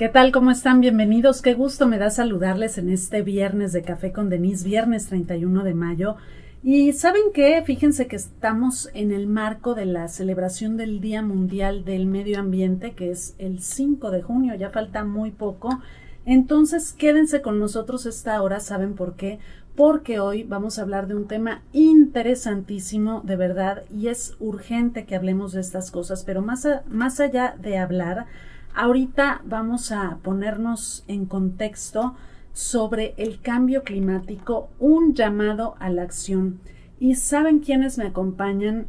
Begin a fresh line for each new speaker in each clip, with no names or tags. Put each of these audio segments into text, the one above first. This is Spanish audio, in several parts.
¿Qué tal? ¿Cómo están? Bienvenidos. Qué gusto me da saludarles en este viernes de Café con Denise, viernes 31 de mayo. Y ¿saben qué? Fíjense que estamos en el marco de la celebración del Día Mundial del Medio Ambiente, que es el 5 de junio, ya falta muy poco. Entonces, quédense con nosotros esta hora, ¿saben por qué? Porque hoy vamos a hablar de un tema interesantísimo, de verdad, y es urgente que hablemos de estas cosas, pero más allá de hablar, ahorita vamos a ponernos en contexto sobre el cambio climático, un llamado a la acción. ¿Y saben quiénes me acompañan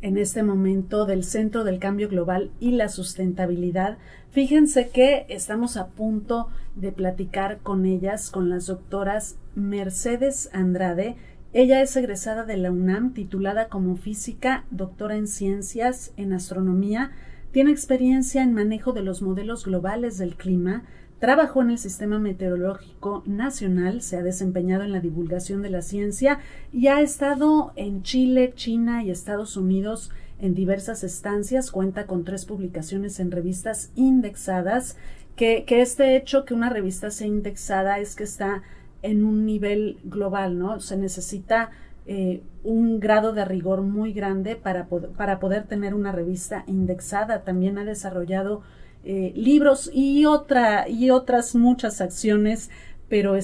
en este momento del Centro del Cambio Global y la Sustentabilidad? Fíjense que estamos a punto de platicar con ellas, con las doctoras Mercedes Andrade. Ella es egresada de la UNAM, titulada como física, doctora en ciencias, en astronomía. Tiene experiencia en manejo de los modelos globales del clima, trabajó en el Sistema Meteorológico Nacional, se ha desempeñado en la divulgación de la ciencia y ha estado en Chile, China y Estados Unidos en diversas estancias. Cuenta con 3 publicaciones en revistas indexadas, que este hecho que una revista sea indexada es que está en un nivel global, ¿no? Se necesita un grado de rigor muy grande para poder tener una revista indexada. También ha desarrollado libros y otras muchas acciones, pero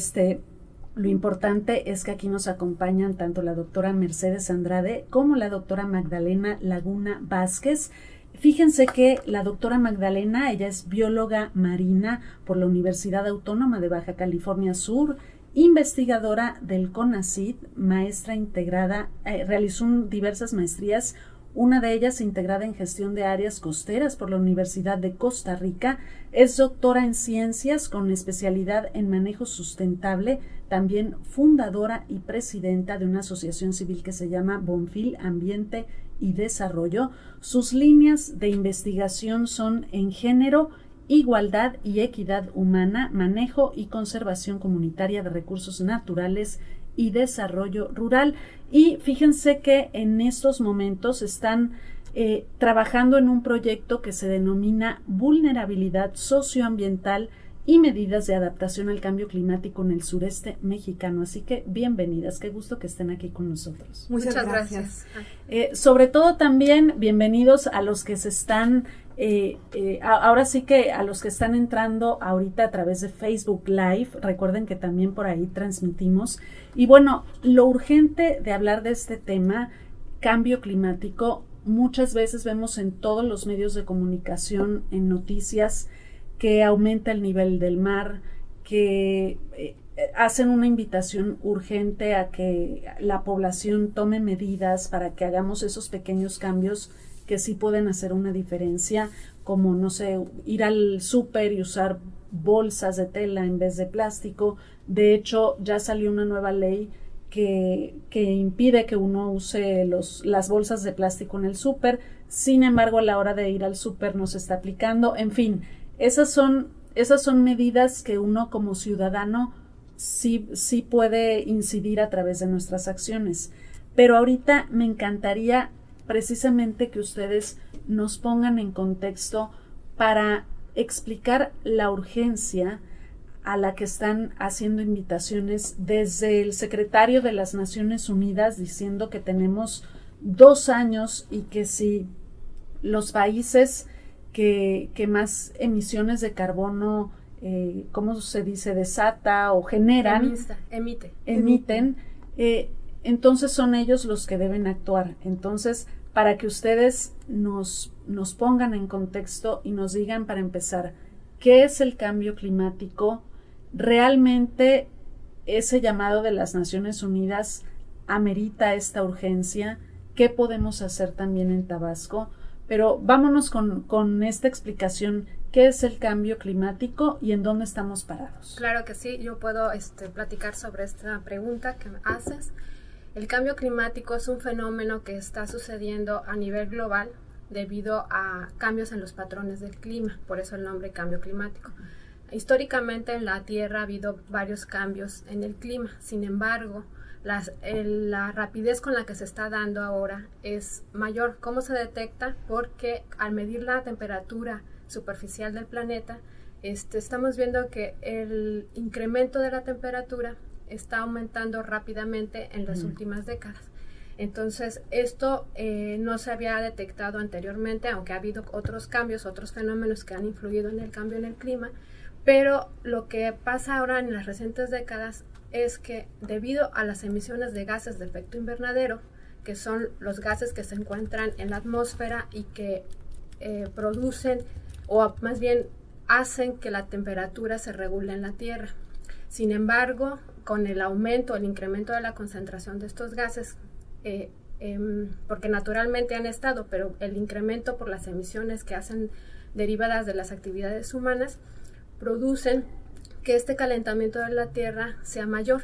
lo importante es que aquí nos acompañan tanto la doctora Mercedes Andrade como la doctora Magdalena Laguna Vázquez. Fíjense que la doctora Magdalena, ella es bióloga marina por la Universidad Autónoma de Baja California Sur, investigadora del CONACYT, maestra integrada, realizó diversas maestrías, una de ellas integrada en gestión de áreas costeras por la Universidad de Costa Rica. Es doctora en ciencias con especialidad en manejo sustentable, también fundadora y presidenta de una asociación civil que se llama Bonfil Ambiente y Desarrollo. Sus líneas de investigación son en género, igualdad y equidad humana, manejo y conservación comunitaria de recursos naturales y desarrollo rural. Y fíjense que en estos momentos están trabajando en un proyecto que se denomina Vulnerabilidad Socioambiental y Medidas de Adaptación al Cambio Climático en el sureste mexicano. Así que bienvenidas, qué gusto que estén aquí con nosotros.
Muchas gracias.
Sobre todo también bienvenidos a los que se están ahora sí que a los que están entrando ahorita a través de Facebook Live. Recuerden que también por ahí transmitimos. Y bueno, lo urgente de hablar de este tema, cambio climático, muchas veces vemos en todos los medios de comunicación, en noticias, que aumenta el nivel del mar, que hacen una invitación urgente a que la población tome medidas para que hagamos esos pequeños cambios que sí pueden hacer una diferencia, como, no sé, ir al súper y usar bolsas de tela en vez de plástico. De hecho, ya salió una nueva ley que impide que uno use las bolsas de plástico en el súper. Sin embargo, a la hora de ir al súper no se está aplicando. En fin, esas son medidas que uno como ciudadano sí puede incidir a través de nuestras acciones. Pero ahorita me encantaría precisamente que ustedes nos pongan en contexto para explicar la urgencia a la que están haciendo invitaciones desde el secretario de las Naciones Unidas, diciendo que tenemos 2 años y que si los países que más emisiones de carbono, ¿cómo se dice?, desata o generan, emiten, entonces son ellos los que deben actuar. Entonces, para que ustedes nos pongan en contexto y nos digan, para empezar, ¿qué es el cambio climático? ¿Realmente ese llamado de las Naciones Unidas amerita esta urgencia? ¿Qué podemos hacer también en Tabasco? Pero vámonos con esta explicación. ¿Qué es el cambio climático y en dónde estamos parados?
Claro que sí, yo puedo platicar sobre esta pregunta que me haces. El cambio climático es un fenómeno que está sucediendo a nivel global debido a cambios en los patrones del clima, por eso el nombre cambio climático. Históricamente en la Tierra ha habido varios cambios en el clima, sin embargo, la rapidez con la que se está dando ahora es mayor. ¿Cómo se detecta? Porque al medir la temperatura superficial del planeta, estamos viendo que el incremento de la temperatura está aumentando rápidamente en las últimas décadas. Entonces, esto no se había detectado anteriormente, aunque ha habido otros cambios, otros fenómenos que han influido en el cambio en el clima, pero lo que pasa ahora en las recientes décadas es que debido a las emisiones de gases de efecto invernadero, que son los gases que se encuentran en la atmósfera y que producen, o más bien hacen que la temperatura se regule en la Tierra. Sin embargo, con el aumento, el incremento de la concentración de estos gases, porque naturalmente han estado, pero el incremento por las emisiones que hacen derivadas de las actividades humanas, producen que este calentamiento de la Tierra sea mayor.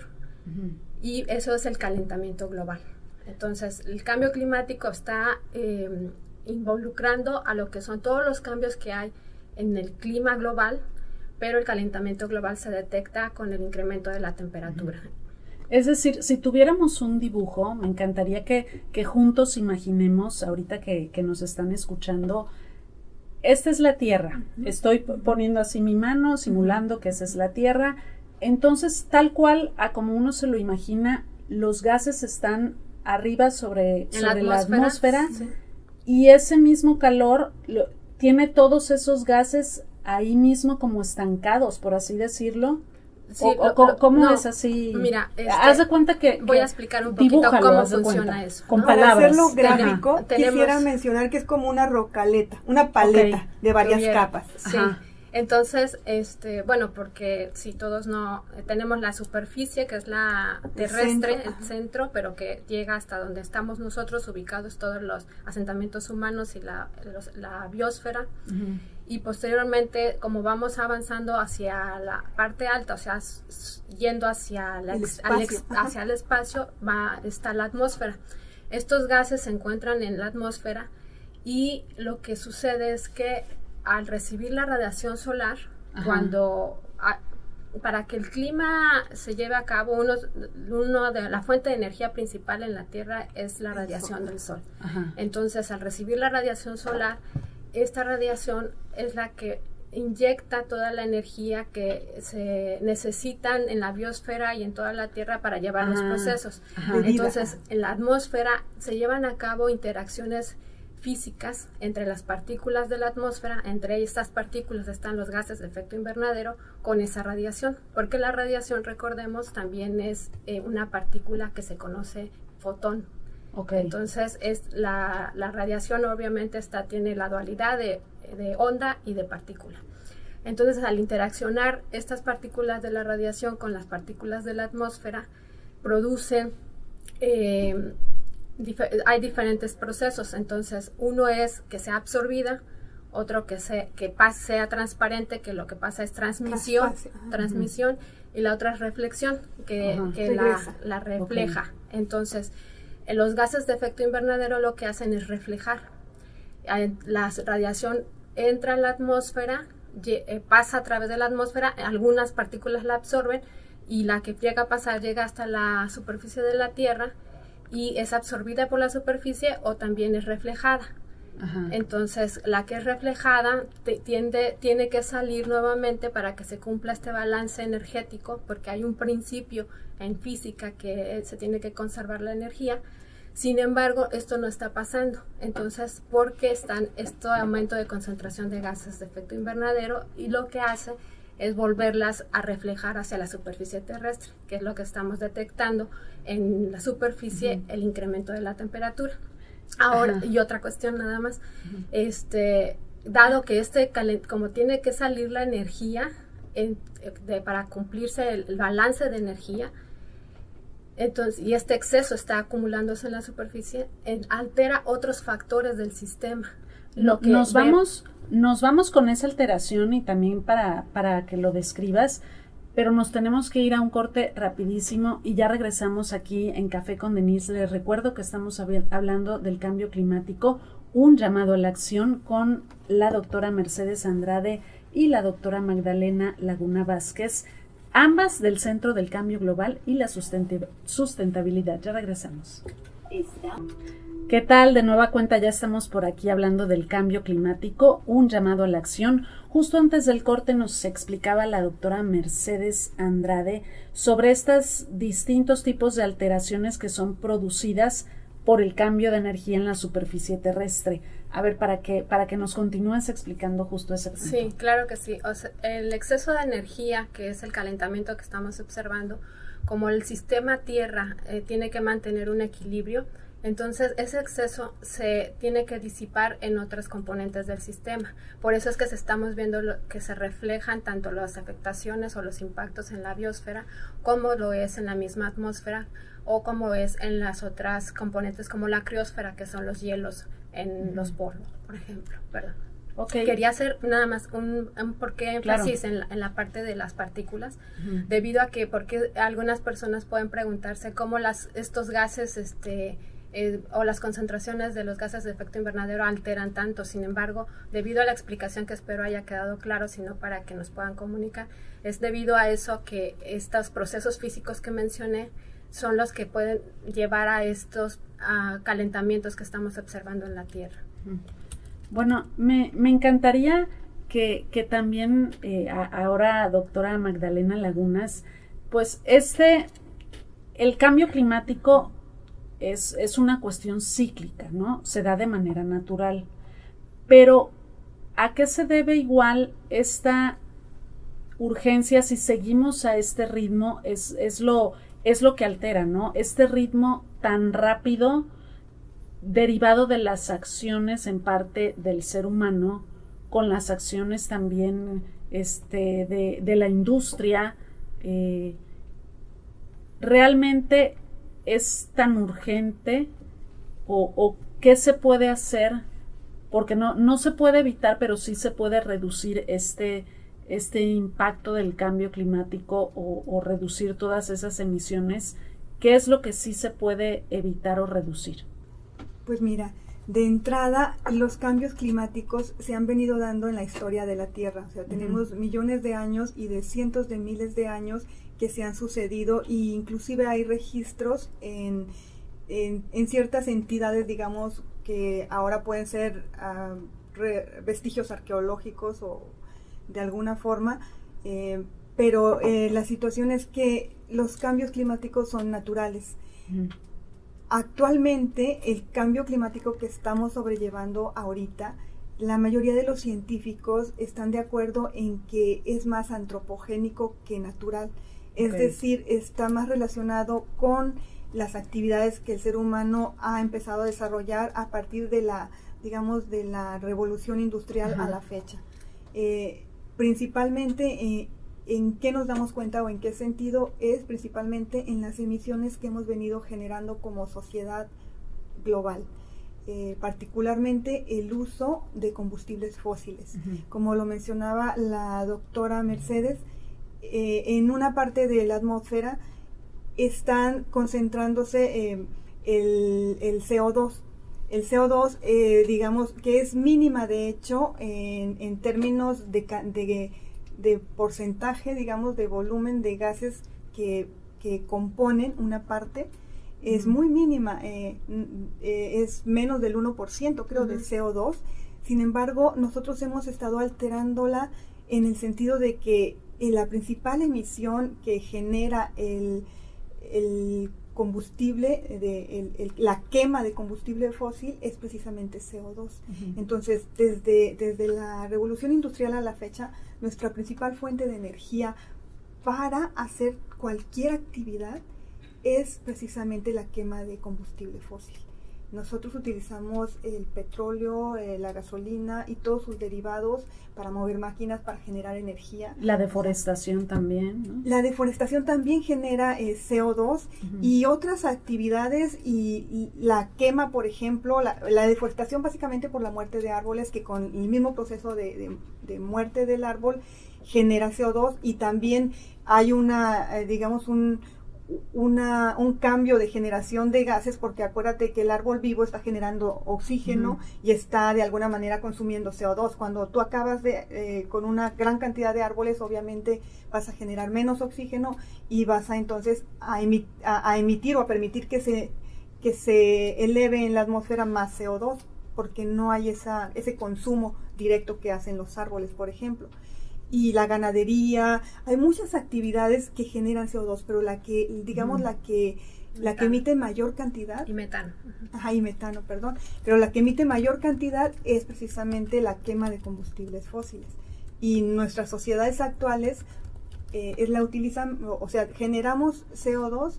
Y eso es el calentamiento global. Entonces, el cambio climático está involucrando a lo que son todos los cambios que hay en el clima global, pero el calentamiento global se detecta con el incremento de la temperatura.
Es decir, si tuviéramos un dibujo, me encantaría que juntos imaginemos, ahorita que nos están escuchando, esta es la Tierra. Estoy poniendo así mi mano, simulando que esa es la Tierra. Entonces, tal cual, a como uno se lo imagina, los gases están arriba sobre la atmósfera, sí. Y ese mismo calor tiene todos esos gases ahí mismo como estancados, por así decirlo. Sí, ¿Cómo es así?
Mira,
haz de cuenta que
voy a explicar un poquito cómo funciona eso,
con palabras. Para hacerlo gráfico, quisiera mencionar que es como una rocaleta, una paleta de varias capas.
Sí. Entonces, bueno, porque si todos no tenemos la superficie, que es la terrestre, el centro, pero que llega hasta donde estamos nosotros, ubicados todos los asentamientos humanos y la biosfera. Y posteriormente, como vamos avanzando hacia la parte alta, o sea, yendo hacia el espacio, está la atmósfera. Estos gases se encuentran en la atmósfera y lo que sucede es que al recibir la radiación solar, para que el clima se lleve a cabo, la fuente de energía principal en la Tierra es la radiación del Sol. Entonces, al recibir la radiación solar, esta radiación es la que inyecta toda la energía que se necesitan en la biosfera y en toda la Tierra para llevar los procesos. Entonces, en la atmósfera se llevan a cabo interacciones físicas entre las partículas de la atmósfera. Entre estas partículas están los gases de efecto invernadero con esa radiación, porque la radiación, recordemos, también es una partícula que se conoce fotón. Entonces, la radiación obviamente tiene la dualidad de onda y de partícula. Entonces, al interaccionar estas partículas de la radiación con las partículas de la atmósfera, producen hay diferentes procesos. Entonces, uno es que sea absorbida, otro que sea transparente, que lo que pasa es transmisión, y la otra es reflexión, que la refleja. Entonces, los gases de efecto invernadero lo que hacen es reflejar. La radiación entra a la atmósfera, pasa a través de la atmósfera, algunas partículas la absorben y la que llega a pasar llega hasta la superficie de la Tierra y es absorbida por la superficie o también es reflejada. Entonces, la que es reflejada tiene que salir nuevamente para que se cumpla este balance energético, porque hay un principio en física que se tiene que conservar la energía. Sin embargo, esto no está pasando. Entonces, porque este aumento de concentración de gases de efecto invernadero, y lo que hace es volverlas a reflejar hacia la superficie terrestre, que es lo que estamos detectando en la superficie, el incremento de la temperatura. Ahora, y otra cuestión nada más, dado que como tiene que salir la energía para cumplirse el balance de energía, entonces, y este exceso está acumulándose en la superficie, altera otros factores del sistema.
Nos vamos con esa alteración y también para que lo describas, pero nos tenemos que ir a un corte rapidísimo y ya regresamos aquí en Café con Denise. Les recuerdo que estamos hablando del cambio climático, un llamado a la acción con la doctora Mercedes Andrade y la doctora Magdalena Laguna Vázquez, ambas del Centro del Cambio Global y la Sustentabilidad. Ya regresamos. ¿Qué tal? De nueva cuenta ya estamos por aquí hablando del cambio climático, un llamado a la acción. Justo antes del corte nos explicaba la doctora Mercedes Andrade sobre estos distintos tipos de alteraciones que son producidas por el cambio de energía en la superficie terrestre. A ver, para que nos continúes explicando justo ese punto.
Sí, claro que sí. O sea, el exceso de energía, que es el calentamiento que estamos observando, como el sistema Tierra tiene que mantener un equilibrio, entonces ese exceso se tiene que disipar en otras componentes del sistema. Por eso es que estamos viendo que se reflejan tanto las afectaciones o los impactos en la biosfera como lo es en la misma atmósfera o como es en las otras componentes como la criosfera, que son los hielos en los polos, por ejemplo, ¿verdad?
Okay.
Quería hacer nada más un porqué énfasis claro. en la parte de las partículas, debido a que porque algunas personas pueden preguntarse cómo estos gases o las concentraciones de los gases de efecto invernadero alteran tanto. Sin embargo, debido a la explicación que espero haya quedado claro, sino para que nos puedan comunicar, es debido a eso que estos procesos físicos que mencioné son los que pueden llevar a estos calentamientos que estamos observando en la Tierra.
Bueno, me encantaría que también ahora, doctora Magdalena Lagunas, pues el cambio climático es una cuestión cíclica, ¿no? Se da de manera natural. Pero, ¿a qué se debe igual esta urgencia si seguimos a este ritmo? Es lo que altera, ¿no? Este ritmo tan rápido derivado de las acciones en parte del ser humano, con las acciones también de la industria, realmente es tan urgente o qué se puede hacer, porque no se puede evitar, pero sí se puede reducir este impacto del cambio climático o reducir todas esas emisiones. ¿Qué es lo que sí se puede evitar o reducir?
Pues mira, de entrada, los cambios climáticos se han venido dando en la historia de la Tierra. O sea, tenemos millones de años y de cientos de miles de años que se han sucedido, e inclusive hay registros en ciertas entidades, digamos, que ahora pueden ser vestigios arqueológicos o de alguna forma, pero la situación es que los cambios climáticos son naturales. Actualmente, el cambio climático que estamos sobrellevando ahorita, la mayoría de los científicos están de acuerdo en que es más antropogénico que natural. Es decir, está más relacionado con las actividades que el ser humano ha empezado a desarrollar a partir de la revolución industrial a la fecha. Principalmente, ¿en qué nos damos cuenta o en qué sentido? Es principalmente en las emisiones que hemos venido generando como sociedad global. Particularmente el uso de combustibles fósiles. Como lo mencionaba la doctora Mercedes, en una parte de la atmósfera están concentrándose el CO2. El CO2, digamos, que es mínima, de hecho, en términos de porcentaje, digamos, de volumen de gases que componen una parte, es muy mínima, es menos del 1%, creo, de CO2. Sin embargo, nosotros hemos estado alterándola en el sentido de que la principal emisión que genera el combustible, la quema de combustible fósil es precisamente CO2. Entonces, desde la revolución industrial a la fecha, nuestra principal fuente de energía para hacer cualquier actividad es precisamente la quema de combustible fósil. Nosotros utilizamos el petróleo, la gasolina y todos sus derivados para mover máquinas, para generar energía.
La deforestación también, ¿no?
La deforestación también genera CO2 y otras actividades, y la quema, por ejemplo, la deforestación básicamente por la muerte de árboles, que con el mismo proceso de muerte del árbol genera CO2, y también hay un cambio de generación de gases, porque acuérdate que el árbol vivo está generando oxígeno y está de alguna manera consumiendo CO2. Cuando tú acabas con una gran cantidad de árboles, obviamente vas a generar menos oxígeno y vas a entonces a emitir o a permitir que que se eleve en la atmósfera más CO2, porque no hay ese consumo directo que hacen los árboles, por ejemplo. Y la ganadería, hay muchas actividades que generan CO2, pero la que emite mayor cantidad.
Y metano.
Ajá, y metano, perdón. Pero la que emite mayor cantidad es precisamente la quema de combustibles fósiles. Y nuestras sociedades actuales la utilizan, o sea, generamos CO2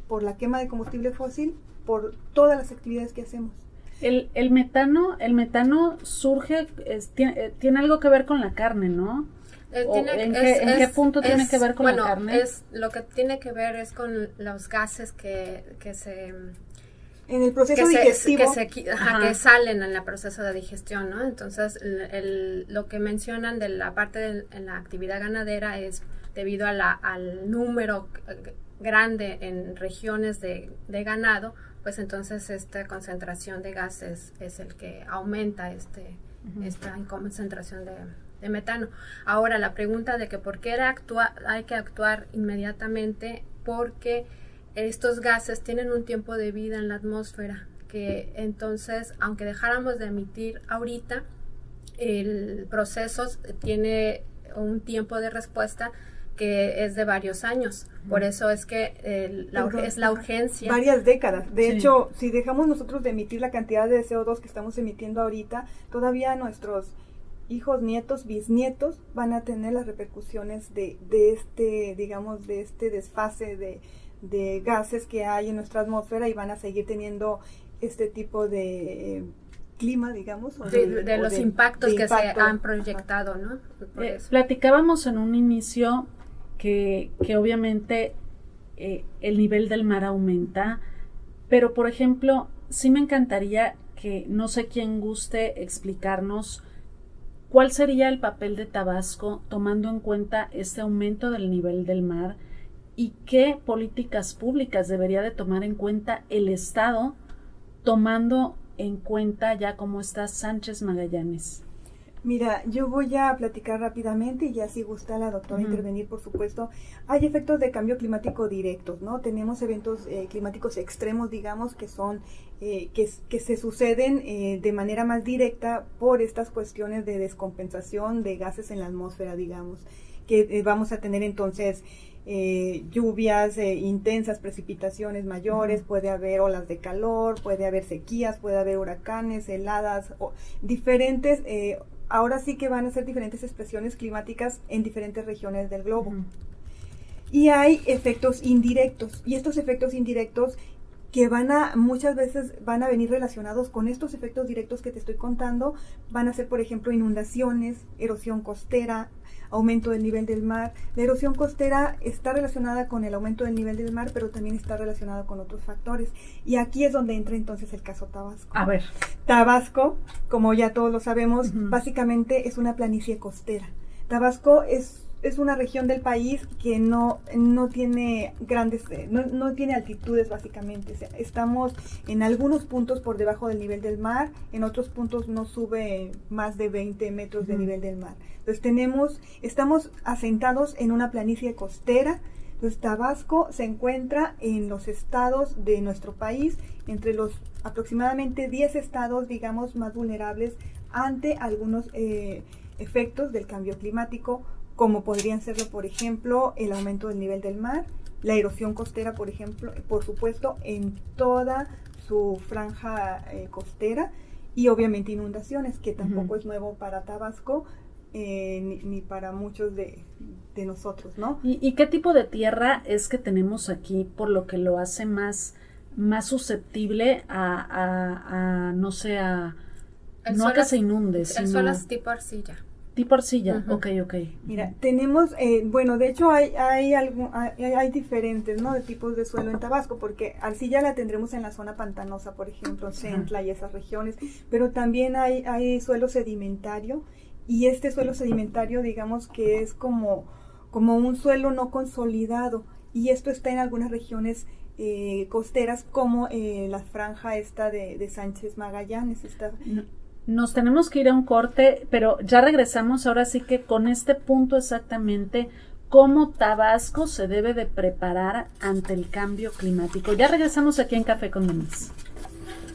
por la quema de combustible fósil, por todas las actividades que hacemos.
El metano surge, tiene algo que ver con la carne, ¿no? ¿En qué punto tiene que ver con la carne?
Lo que tiene que ver es con los gases que se...
En el proceso digestivo.
Que salen en el proceso de digestión, ¿no? Entonces, lo que mencionan de la parte en la actividad ganadera es debido al número grande en regiones de ganado, pues entonces esta concentración de gases es el que aumenta esta concentración de metano. Ahora, la pregunta de que por qué hay que actuar inmediatamente, porque estos gases tienen un tiempo de vida en la atmósfera, que entonces, aunque dejáramos de emitir ahorita, el proceso tiene un tiempo de respuesta que es de varios años. Por eso es que es la urgencia.
Varias décadas. De hecho, si dejamos nosotros de emitir la cantidad de CO2 que estamos emitiendo ahorita, todavía nuestros hijos, nietos, bisnietos van a tener las repercusiones de este desfase de gases que hay en nuestra atmósfera, y van a seguir teniendo este tipo de clima, digamos.
De los impactos que se han proyectado, ¿no?
Platicábamos en un inicio que obviamente el nivel del mar aumenta, pero por ejemplo, sí me encantaría que, no sé quién guste explicarnos cuál sería el papel de Tabasco tomando en cuenta este aumento del nivel del mar, y qué políticas públicas debería de tomar en cuenta el Estado, tomando en cuenta ya cómo está Sánchez Magallanes.
Mira, yo voy a platicar rápidamente, y ya si gusta la doctora intervenir, por supuesto. Hay efectos de cambio climático directos, ¿no? Tenemos eventos climáticos extremos, digamos, que son que se suceden de manera más directa por estas cuestiones de descompensación de gases en la atmósfera, digamos, que vamos a tener entonces lluvias intensas, precipitaciones mayores, puede haber olas de calor, puede haber sequías, puede haber huracanes, heladas, diferentes, ahora sí que van a ser diferentes expresiones climáticas en diferentes regiones del globo. Y hay efectos indirectos, y estos efectos indirectos que muchas veces van a venir relacionados con estos efectos directos que te estoy contando, van a ser, por ejemplo, inundaciones, erosión costera, aumento del nivel del mar. La erosión costera está relacionada con el aumento del nivel del mar, pero también está relacionada con otros factores. Y aquí es donde entra entonces el caso Tabasco.
A ver.
Tabasco, como ya todos lo sabemos, básicamente es una planicie costera. Tabasco es una región del país que no tiene grandes, no tiene altitudes básicamente. O sea, estamos en algunos puntos por debajo del nivel del mar, en otros puntos no sube más de 20 metros de nivel del mar. Entonces estamos asentados en una planicie costera. Entonces Tabasco se encuentra en los estados de nuestro país, entre los aproximadamente 10 estados, digamos, más vulnerables ante algunos efectos del cambio climático, como podrían serlo, por ejemplo, el aumento del nivel del mar, la erosión costera, por ejemplo, por supuesto, en toda su franja costera, y obviamente inundaciones, que tampoco es nuevo para Tabasco, ni para muchos de nosotros, ¿no?
¿Y qué tipo de tierra es que tenemos aquí, por lo que lo hace más susceptible no sé, a que se inunde?
El suelo es tipo arcilla.
Tipo arcilla, ok.
Mira, tenemos, bueno, de hecho hay diferentes, ¿no?, de tipos de suelo en Tabasco, porque arcilla la tendremos en la zona pantanosa, por ejemplo, Centla y esas regiones, pero también hay suelo sedimentario, y este suelo sedimentario, digamos que es como un suelo no consolidado, y esto está en algunas regiones costeras, como la franja esta de Sánchez Magallanes.
Nos tenemos que ir a un corte, pero ya regresamos ahora sí que con este punto exactamente, cómo Tabasco se debe de preparar ante el cambio climático. Ya regresamos aquí en Café con Denise.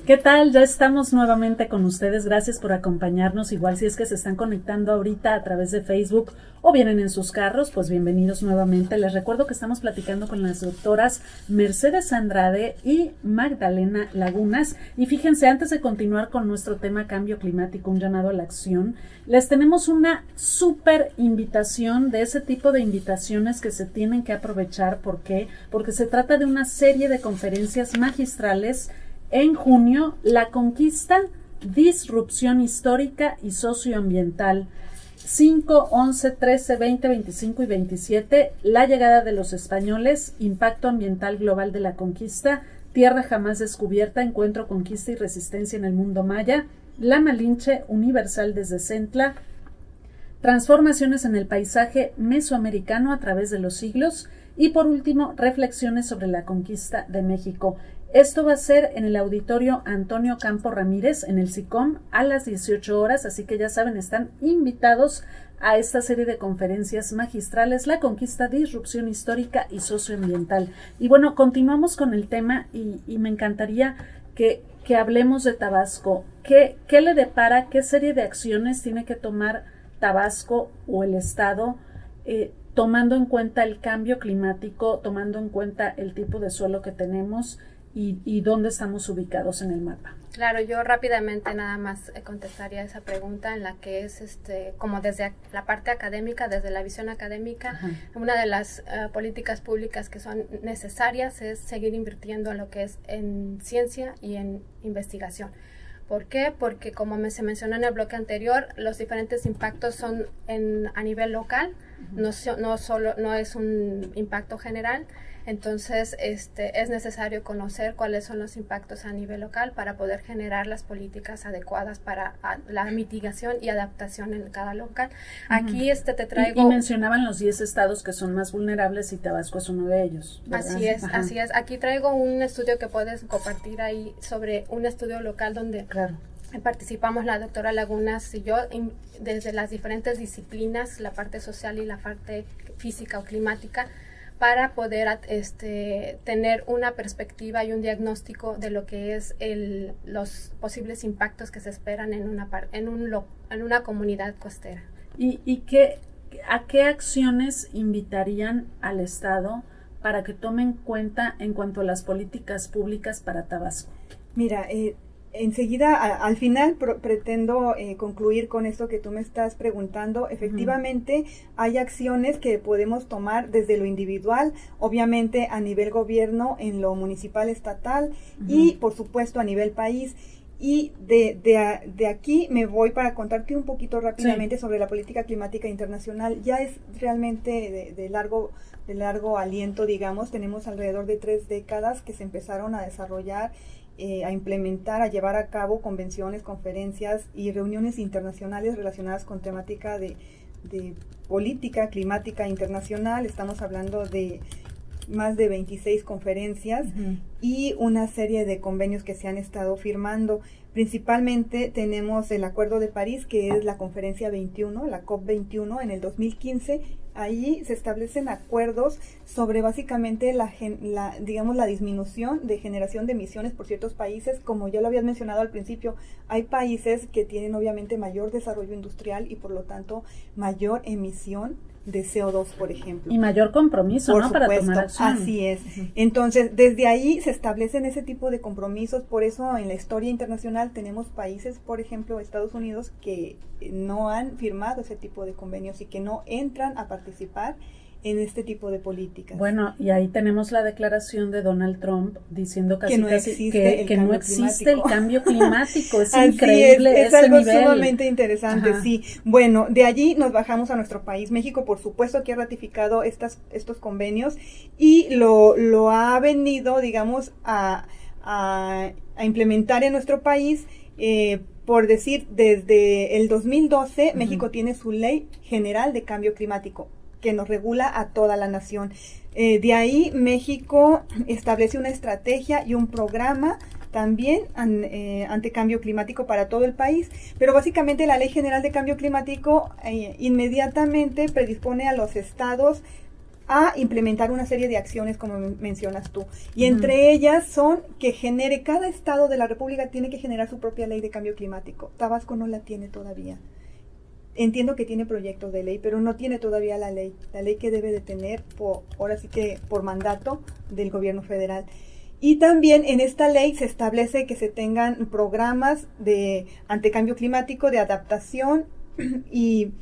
¿Qué tal? Ya estamos nuevamente con ustedes. Gracias por acompañarnos. Igual si es que se están conectando ahorita a través de Facebook o vienen en sus carros, pues bienvenidos nuevamente. Les recuerdo que estamos platicando con las doctoras Mercedes Andrade y Magdalena Lagunas. Y fíjense, antes de continuar con nuestro tema cambio climático, un llamado a la acción, les tenemos una súper invitación, de ese tipo de invitaciones que se tienen que aprovechar. ¿Por qué? Porque se trata de una serie de conferencias magistrales en junio, La Conquista, Disrupción Histórica y Socioambiental. 5, 11, 13, 20, 25 y 27, La llegada de los españoles, Impacto ambiental global de la conquista, Tierra jamás descubierta, Encuentro, conquista y resistencia en el mundo maya, La Malinche universal desde Centla, Transformaciones en el paisaje mesoamericano a través de los siglos y por último, Reflexiones sobre la conquista de México. Esto va a ser en el auditorio Antonio Campo Ramírez, en el SICOM, a las 18 horas, así que ya saben, están invitados a esta serie de conferencias magistrales, La Conquista, Disrupción Histórica y Socioambiental. Y bueno, continuamos con el tema y me encantaría que hablemos de Tabasco. ¿Qué le depara, qué serie de acciones tiene que tomar Tabasco o el Estado, tomando en cuenta el cambio climático, tomando en cuenta el tipo de suelo que tenemos y dónde estamos ubicados en el mapa?
Claro, yo rápidamente nada más contestaría esa pregunta en la que es como desde la parte académica, desde la visión académica. Ajá. Una de las políticas públicas que son necesarias es seguir invirtiendo en lo que es en ciencia y en investigación. ¿Por qué? Porque como se mencionó en el bloque anterior, los diferentes impactos son a nivel local, no es un impacto general. Entonces, es necesario conocer cuáles son los impactos a nivel local para poder generar las políticas adecuadas para la mitigación y adaptación en cada local. Aquí te traigo...
Y mencionaban los 10 estados que son más vulnerables y Tabasco es uno de ellos, ¿verdad?
Así es. Aquí traigo un estudio que puedes compartir ahí sobre un estudio local donde... Claro. Participamos la doctora Lagunas y yo desde las diferentes disciplinas, la parte social y la parte física o climática, para poder tener una perspectiva y un diagnóstico de lo que es los posibles impactos que se esperan en una comunidad costera.
¿Y a qué acciones invitarían al Estado para que tomen cuenta en cuanto a las políticas públicas para Tabasco?
Mira, enseguida, al final pretendo concluir con esto que tú me estás preguntando. Efectivamente, hay acciones que podemos tomar desde lo individual, obviamente a nivel gobierno, en lo municipal, estatal y por supuesto a nivel país. Y de aquí me voy para contarte un poquito rápidamente sobre la política climática internacional. Ya es realmente de largo aliento, digamos. Tenemos alrededor de 3 décadas que se empezaron a desarrollar, a implementar, a llevar a cabo convenciones, conferencias y reuniones internacionales relacionadas con temática de política climática internacional. Estamos hablando de más de 26 conferencias y una serie de convenios que se han estado firmando. Principalmente tenemos el Acuerdo de París, que es la conferencia 21, la COP21 en el 2015. Ahí se establecen acuerdos sobre básicamente la disminución de generación de emisiones por ciertos países. Como ya lo habías mencionado al principio, hay países que tienen obviamente mayor desarrollo industrial y por lo tanto mayor emisión de CO2, por ejemplo.
Y mayor compromiso, ¿no? Para tomar acción.
Así es. Entonces, desde ahí se establecen ese tipo de compromisos. Por eso, en la historia internacional tenemos países, por ejemplo, Estados Unidos, que no han firmado ese tipo de convenios y que no entran a participar en este tipo de políticas.
Bueno, y ahí tenemos la declaración de Donald Trump diciendo
que no existe
el cambio climático. Es increíble
es
ese
algo
nivel.
Sumamente interesante. Ajá. Sí. Bueno, de allí nos bajamos a nuestro país. México, por supuesto, que ha ratificado estos convenios y lo ha venido, digamos, a implementar en nuestro país. Por decir, desde el 2012, México tiene su Ley General de Cambio Climático, que nos regula a toda la nación. De ahí México establece una estrategia y un programa también ante cambio climático para todo el país, pero básicamente la Ley General de Cambio Climático inmediatamente predispone a los estados a implementar una serie de acciones como mencionas tú, y entre ellas son que cada estado de la República tiene que generar su propia ley de cambio climático. Tabasco no la tiene todavía. Entiendo que tiene proyectos de ley, pero no tiene todavía la ley que debe de tener ahora sí que por mandato del gobierno federal. Y también en esta ley se establece que se tengan programas ante cambio climático, de adaptación y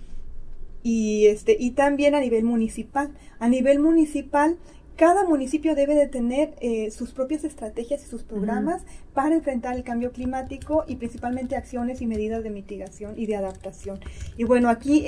también a nivel municipal. A nivel municipal, cada municipio debe de tener sus propias estrategias y sus programas para enfrentar el cambio climático y principalmente acciones y medidas de mitigación y de adaptación. Y bueno, aquí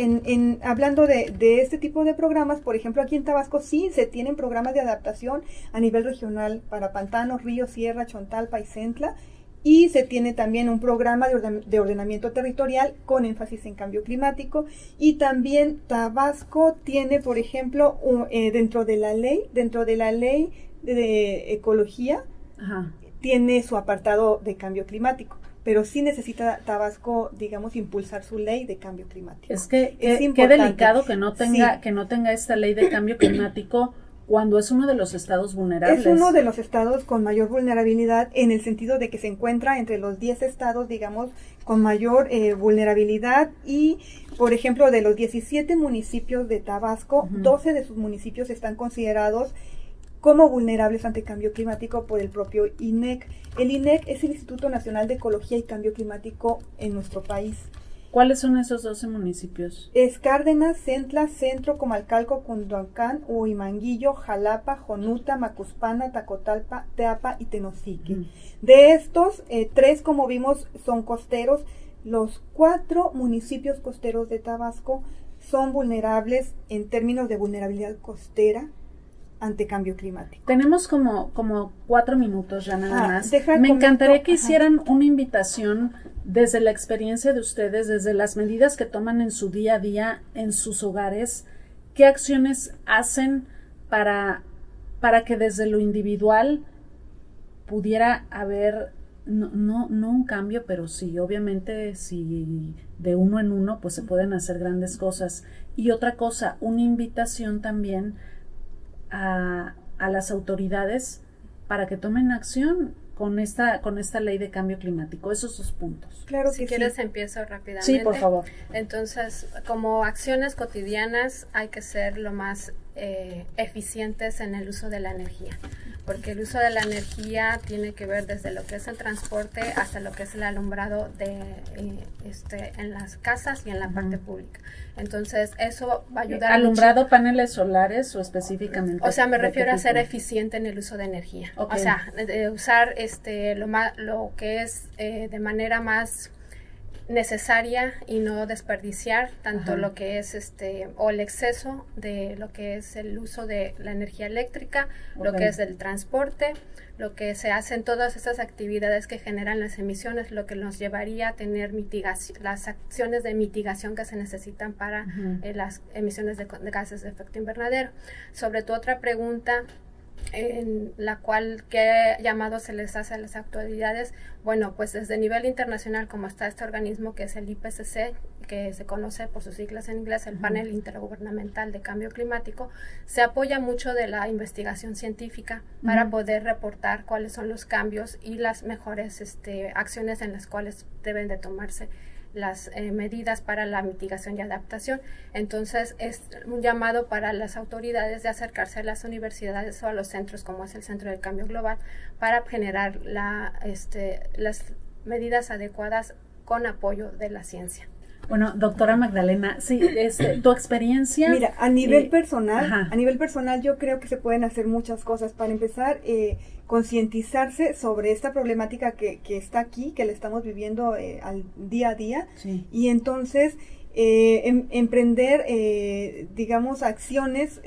hablando de este tipo de programas, por ejemplo, aquí en Tabasco sí se tienen programas de adaptación a nivel regional para pantanos, ríos, sierra, Chontalpa y Centla. Y se tiene también un programa de ordenamiento territorial con énfasis en cambio climático. Y también Tabasco tiene, por ejemplo, dentro de la ley de ecología, tiene su apartado de cambio climático. Pero sí necesita Tabasco, digamos, impulsar su ley de cambio climático.
Es que qué delicado que no tenga esta ley de cambio climático cuando es uno de los estados vulnerables.
Es uno de los estados con mayor vulnerabilidad, en el sentido de que se encuentra entre los 10 estados, digamos, con mayor vulnerabilidad. Y, por ejemplo, de los 17 municipios de Tabasco, 12 de sus municipios están considerados como vulnerables ante cambio climático por el propio INEC. El INEC es el Instituto Nacional de Ecología y Cambio Climático en nuestro país.
¿Cuáles son esos 12 municipios?
Es Cárdenas, Centla, Centro, Comalcalco, Cunduancán, Huimanguillo, Jalapa, Jonuta, Macuspana, Tacotalpa, Teapa y Tenosique. De estos, 3, como vimos, son costeros. Los 4 municipios costeros de Tabasco son vulnerables en términos de vulnerabilidad costera ante cambio climático.
Tenemos como 4 minutos ya nada más. Me encantaría que hicieran una invitación desde la experiencia de ustedes, desde las medidas que toman en su día a día, en sus hogares. ¿Qué acciones hacen para que desde lo individual pudiera haber, no un cambio, pero sí, obviamente, si de uno en uno, pues se pueden hacer grandes cosas? Y otra cosa, una invitación también a las autoridades para que tomen acción con esta ley de cambio climático, esos 2 puntos.
Claro,
si quieres empiezo rápidamente.
Sí, por favor.
Entonces, como acciones cotidianas hay que ser lo más eficientes en el uso de la energía, porque el uso de la energía tiene que ver desde lo que es el transporte hasta lo que es el alumbrado en las casas y en la parte pública. Entonces, eso va a ayudar.
¿Alumbrado, paneles solares o específicamente?
O sea, me refiero a ser eficiente en el uso de energía. Okay. O sea, de usar lo que es de manera más necesaria y no desperdiciar tanto lo que es o el exceso de lo que es el uso de la energía eléctrica, lo que es el transporte, lo que se hace en todas estas actividades que generan las emisiones, lo que nos llevaría a tener las acciones de mitigación que se necesitan para las emisiones de gases de efecto invernadero. Sobre tu otra pregunta, en la cual qué llamado se les hace a las autoridades, bueno, pues desde nivel internacional, como está este organismo que es el IPCC, que se conoce por sus siglas en inglés, el Panel Intergubernamental de Cambio Climático, se apoya mucho de la investigación científica para poder reportar cuáles son los cambios y las mejores acciones en las cuales deben de tomarse las medidas para la mitigación y adaptación. Entonces es un llamado para las autoridades de acercarse a las universidades o a los centros como es el Centro del Cambio Global para generar las medidas adecuadas con apoyo de la ciencia.
Bueno, doctora Magdalena, sí, tu experiencia.
Mira, a nivel personal yo creo que se pueden hacer muchas cosas. Para empezar, concientizarse sobre esta problemática que está aquí, que la estamos viviendo al día a día, y entonces emprender, digamos, acciones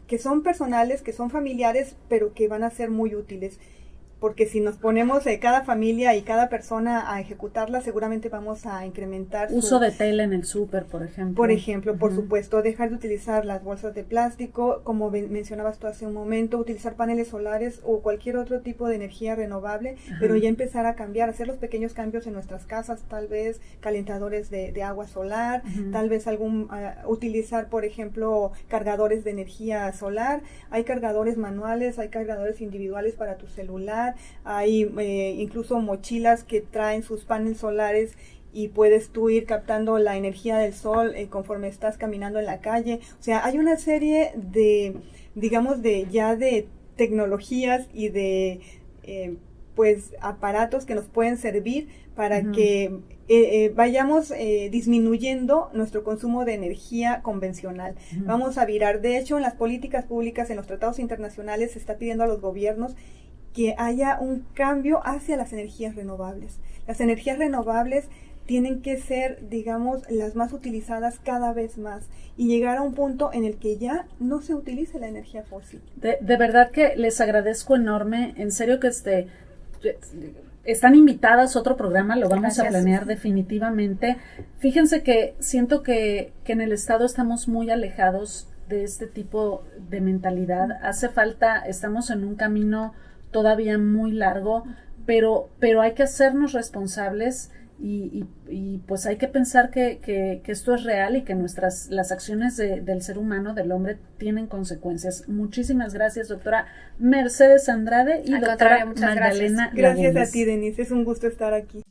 que son personales, que son familiares, pero que van a ser muy útiles. porque si nos ponemos cada familia y cada persona a ejecutarla, seguramente vamos a incrementar
uso de tela en el súper, por ejemplo.
Por ejemplo, por supuesto, dejar de utilizar las bolsas de plástico, como mencionabas tú hace un momento, utilizar paneles solares o cualquier otro tipo de energía renovable, pero ya empezar a cambiar, hacer los pequeños cambios en nuestras casas, tal vez calentadores de agua solar, tal vez utilizar, por ejemplo, cargadores de energía solar. Hay cargadores manuales, hay cargadores individuales para tu celular, hay incluso mochilas que traen sus paneles solares y puedes tú ir captando la energía del sol conforme estás caminando en la calle. O sea, hay una serie de, digamos, de tecnologías y de pues aparatos que nos pueden servir para que vayamos disminuyendo nuestro consumo de energía convencional. Vamos a virar. De hecho, en las políticas públicas, en los tratados internacionales, se está pidiendo a los gobiernos que haya un cambio hacia las energías renovables. Las energías renovables tienen que ser, digamos, las más utilizadas cada vez más y llegar a un punto en el que ya no se utilice la energía fósil.
De verdad que les agradezco enorme, en serio que están invitadas a otro programa, lo vamos a planear definitivamente. Fíjense que siento que en el Estado estamos muy alejados de este tipo de mentalidad. Hace falta, estamos en un camino todavía muy largo, pero hay que hacernos responsables y pues hay que pensar que esto es real y que las acciones del ser humano, del hombre, tienen consecuencias. Muchísimas gracias, doctora Mercedes Andrade y doctora Magdalena Lagunes.
Gracias a ti, Denise, es un gusto estar aquí.